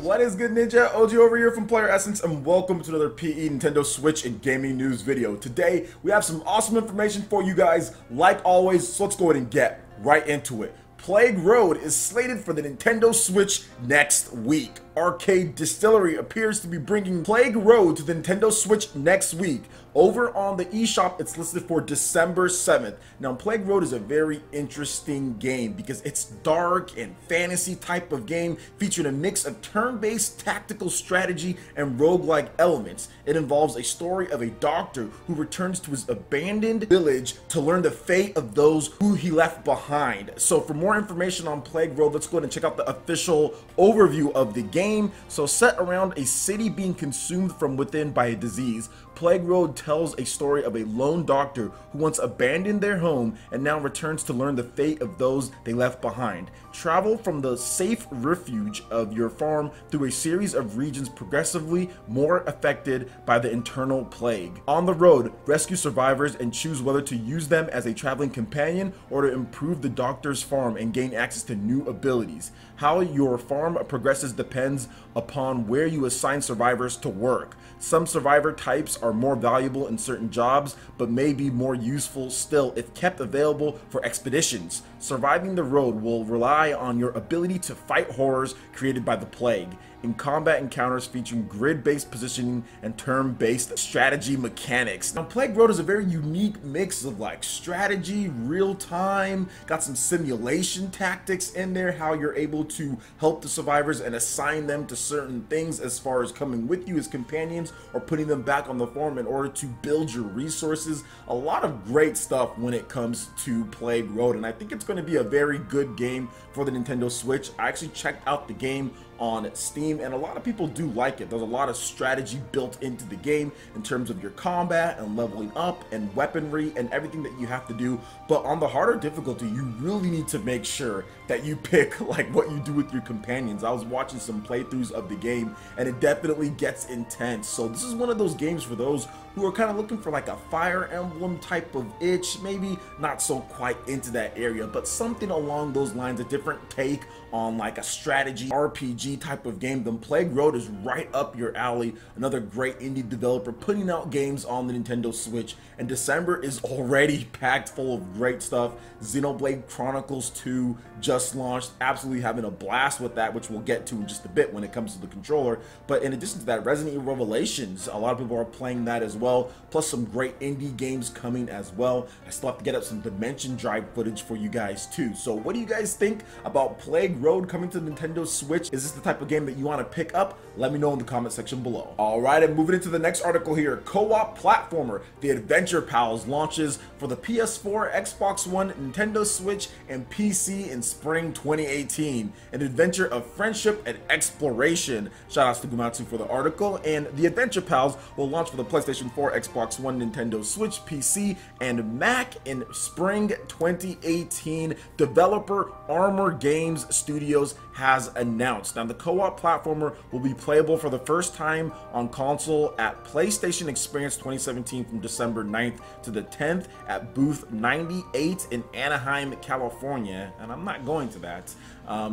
What is good, Ninja? OG over here from Player Essence, and welcome to another PE Nintendo Switch and gaming news video. Today, we have some awesome information for you guys, like always, so let's go ahead and get right into it. Plague Road is slated for the Nintendo Switch next week. Arcade Distillery appears to be bringing Plague Road to the Nintendo Switch next week. Over on the eShop, it's listed for December 7th. Now, Plague Road is a very interesting game because it's dark and fantasy type of game featuring a mix of turn-based tactical strategy and roguelike elements. It involves a story of a doctor who returns to his abandoned village to learn the fate of those who he left behind. So for more information on Plague Road, let's go ahead and check out the official overview of the game. So set around a city being consumed from within by a disease, Plague Road tells a story of a lone doctor who once abandoned their home and now returns to learn the fate of those they left behind. Travel from the safe refuge of your farm through a series of regions progressively more affected by the internal plague. On the road, rescue survivors and choose whether to use them as a traveling companion or to improve the doctor's farm and gain access to new abilities. How your farm progresses depends upon where you assign survivors to work. Some survivor types are more valuable in certain jobs, but may be more useful still if kept available for expeditions. Surviving the road will rely on your ability to fight horrors created by the plague in combat encounters featuring grid-based positioning and turn-based strategy mechanics. Now, Plague Road is a very unique mix of like strategy, real-time, got some simulation tactics in there, how you're able to help the survivors and assign them to certain things as far as coming with you as companions or putting them back on the farm in order to build your resources. A lot of great stuff when it comes to Plague Road, and I think it's going to be a very good game for the Nintendo Switch. I actually checked out the game on Steam, and a lot of people do like it. There's a lot of strategy built into the game in terms of your combat and leveling up and weaponry and everything that you have to do. But on the harder difficulty, you really need to make sure that you pick like what you do with your companions. I was watching some playthroughs of the game, and it definitely gets intense. So this is one of those games for those who are kind of looking for like a Fire Emblem type of itch, maybe not so quite into that area, but something along those lines, a different take on like a strategy RPG type of game. Then Plague Road is right up your alley. Another great indie developer putting out games on the Nintendo Switch, and December is already packed full of great stuff. Xenoblade Chronicles 2 just launched, absolutely having a blast with that, which we'll get to in just a bit when it comes to the controller. But in addition to that, Resident Evil Revelations, a lot of people are playing that as well, plus some great indie games coming as well. I still have to get up some Dimension Drive footage for you guys too. So what do you guys think about Plague Road coming to the Nintendo Switch? Is this the type of game that you want to pick up? Let me know in the comment section below. Alright, and moving into the next article here, co-op platformer The Adventure Pals launches for the PS4, Xbox One, Nintendo Switch, and PC in spring 2018. An adventure of friendship and exploration. Shout outs to Gumatsu for the article. And The Adventure Pals will launch for the PlayStation 4, Xbox One, Nintendo Switch, PC, and Mac in spring 2018. Developer Armor Games Studios has announced. Now, the co-op platformer will be playable for the first time on console at PlayStation Experience 2017 from December 9th to the 10th at booth 98 in Anaheim, California. And I'm not going to that,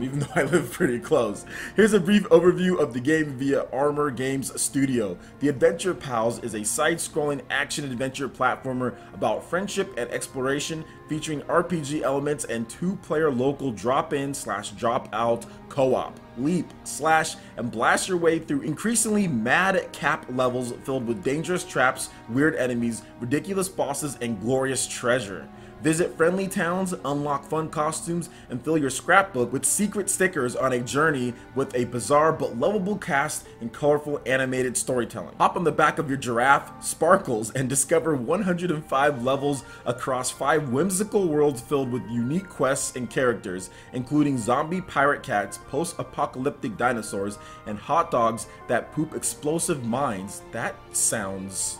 even though I live pretty close. Here's a brief overview of the game via Armor Games Studio. The Adventure Pals is a side-scrolling action-adventure platformer about friendship and exploration, featuring RPG elements and two-player local drop-in / drop-out co-op. Leap, slash, and blast your way through increasingly mad-cap levels filled with dangerous traps, weird enemies, ridiculous bosses, and glorious treasure. Visit friendly towns, unlock fun costumes, and fill your scrapbook with secret stickers on a journey with a bizarre but lovable cast and colorful animated storytelling. Hop on the back of your giraffe, Sparkles, and discover 105 levels across 5 whimsical worlds filled with unique quests and characters, including zombie pirate cats, post-apocalyptic dinosaurs, and hot dogs that poop explosive mines. That sounds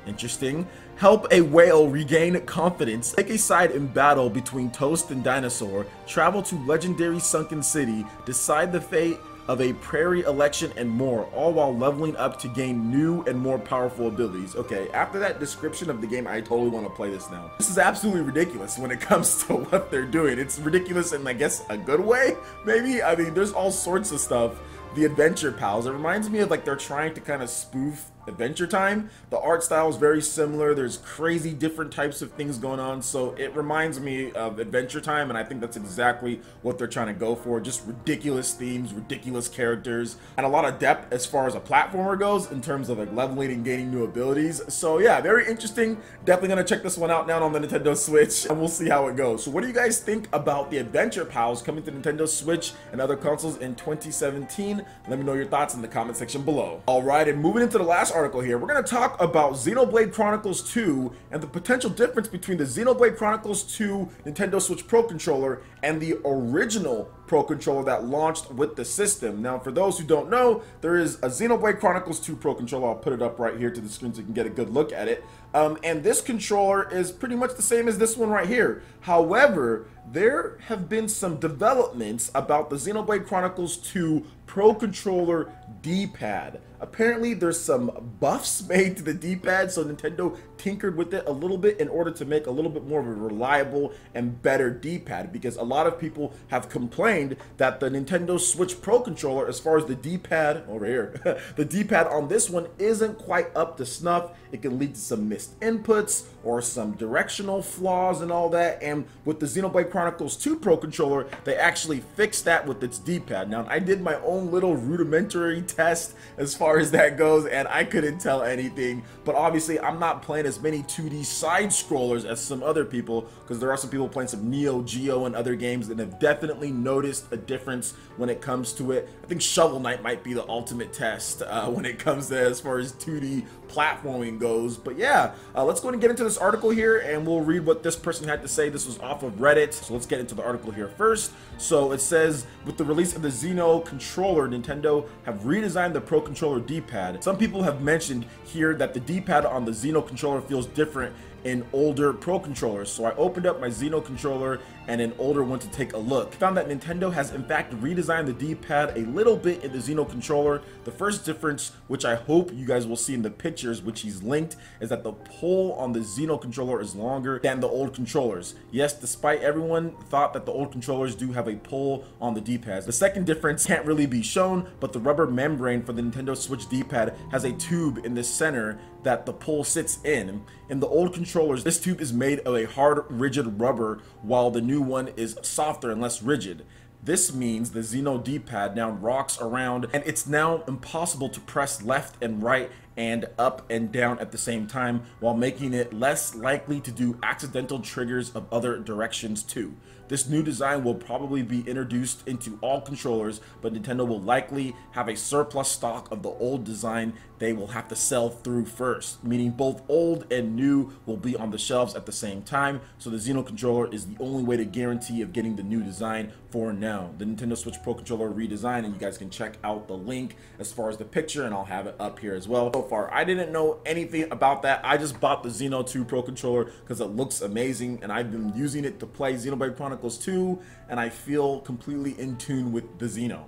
interesting. Help a whale regain confidence, take a side in battle between Toast and Dinosaur, travel to legendary Sunken City, decide the fate of a prairie election, and more, all while leveling up to gain new and more powerful abilities. Okay, after that description of the game, I totally want to play this now. This is absolutely ridiculous when it comes to what they're doing. It's ridiculous in, I guess, a good way, maybe? I mean, there's all sorts of stuff the Adventure Pals. It reminds me of like they're trying to kind of spoof Adventure Time. The art style is very similar. There's crazy different types of things going on, so it reminds me of Adventure Time, and I think that's exactly what they're trying to go for. Just ridiculous themes, ridiculous characters, and a lot of depth as far as a platformer goes in terms of like leveling and gaining new abilities. So yeah, very interesting. Definitely gonna check this one out now on the Nintendo Switch, and we'll see how it goes. So what do you guys think about the Adventure Pals coming to Nintendo Switch and other consoles in 2017? Let me know your thoughts in the comment section below. All right, and moving into the last article here, we're going to talk about Xenoblade Chronicles 2 and the potential difference between the Xenoblade Chronicles 2 Nintendo Switch Pro Controller and the original Pro Controller that launched with the system. Now, for those who don't know, there is a Xenoblade Chronicles 2 Pro Controller. I'll put it up right here to the screen so you can get a good look at it. And this controller is pretty much the same as this one right here. However, there have been some developments about the Xenoblade Chronicles 2 Pro Controller D-pad. Apparently, there's some buffs made to the D-pad, so Nintendo tinkered with it a little bit in order to make a little bit more of a reliable and better D-pad, because a lot of people have complained that the Nintendo Switch Pro Controller, as far as the D-pad over here, the D-pad on this one isn't quite up to snuff. It can lead to some missed inputs or some directional flaws and all that, and with the Xenoblade Chronicles 2 Pro Controller, they actually fixed that with its D-pad. Now, I did my own little rudimentary test as far as that goes, and I couldn't tell anything, but obviously I'm not playing as many 2D side scrollers as some other people, because there are some people playing some Neo Geo and other games that have definitely noticed a difference when it comes to it. I think Shovel Knight might be the ultimate test when it comes to as far as 2D platforming goes. But yeah, let's go ahead and get into this article here, and we'll read what this person had to say. This was off of Reddit, so let's get into the article here first. So it says, with the release of the Xeno controller, Nintendo have redesigned the Pro Controller D-pad. Some people have mentioned here that the D-pad on the Xeno controller feels different in older Pro Controllers. So I opened up my Xeno controller and an older one to take a look. Found that Nintendo has in fact redesigned the D-pad a little bit in the Xeno controller. The first difference, which I hope you guys will see in the pictures, which he's linked, is that the pull on the Xeno controller is longer than the old controllers. Yes, despite everyone thought that the old controllers do have a pull on the D-pads. The second difference can't really be shown, but the rubber membrane for the Nintendo Switch D-pad has a tube in the center that the pull sits in. In the old controllers, this tube is made of a hard, rigid rubber, while the new one is softer and less rigid. This means the Xeno D-pad now rocks around, and it's now impossible to press left and right and up and down at the same time, while making it less likely to do accidental triggers of other directions too. This new design will probably be introduced into all controllers, but Nintendo will likely have a surplus stock of the old design they will have to sell through first, meaning both old and new will be on the shelves at the same time. So the Xeno controller is the only way to guarantee of getting the new design for now. The Nintendo Switch Pro Controller redesign, and you guys can check out the link as far as the picture, and I'll have it up here as well. So far, I didn't know anything about that. I just bought the Xeno 2 Pro Controller because it looks amazing, and I've been using it to play Xenoblade Chronicles 2, and I feel completely in tune with the Xeno.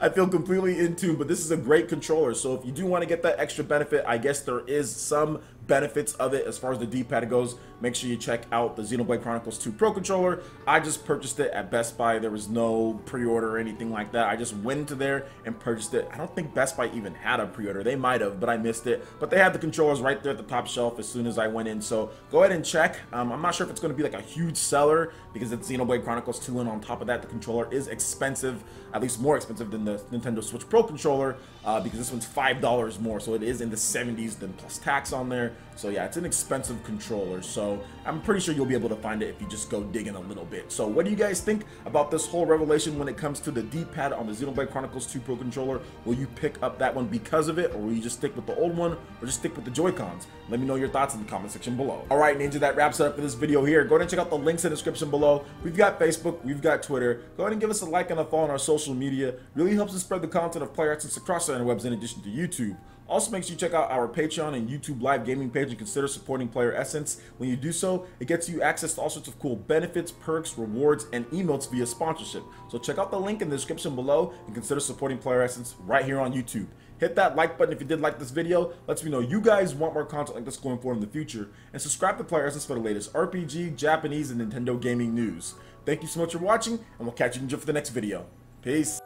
I feel completely in tune, but this is a great controller. So if you do want to get that extra benefit, I guess there is some benefits of it as far as the D-pad goes. Make sure you check out the Xenoblade Chronicles 2 Pro Controller. I just purchased it at Best Buy. There was no pre-order or anything like that. I just went into there and purchased it. I don't think Best Buy even had a pre-order. They might have, but I missed it. But they had the controllers right there at the top shelf as soon as I went in. So go ahead and check. I'm not sure if it's going to be like a huge seller because it's Xenoblade Chronicles 2, and on top of that, the controller is expensive, at least more expensive than the Nintendo Switch Pro Controller, because this one's $5 more. So it is in the 70s, then plus tax on there. So yeah, it's an expensive controller, so I'm pretty sure you'll be able to find it if you just go digging a little bit. So what do you guys think about this whole revelation when it comes to the D-pad on the Xenoblade Chronicles 2 Pro Controller? Will you pick up that one because of it, or will you just stick with the old one, or just stick with the Joy-Cons? Let me know your thoughts in the comment section below. Alright, Ninja, that wraps it up for this video here. Go ahead and check out the links in the description below. We've got Facebook, we've got Twitter. Go ahead and give us a like and a follow on our social media. Really helps us spread the content of Player Essence across the interwebs in addition to YouTube. Also, make sure you check out our Patreon and YouTube live gaming page and consider supporting Player Essence. When you do so, it gets you access to all sorts of cool benefits, perks, rewards, and emotes via sponsorship. So check out the link in the description below and consider supporting Player Essence right here on YouTube. Hit that like button if you did like this video. Lets me know you guys want more content like this going forward in the future. And subscribe to Player Essence for the latest RPG, Japanese, and Nintendo gaming news. Thank you so much for watching, and we'll catch you for the next video. Peace.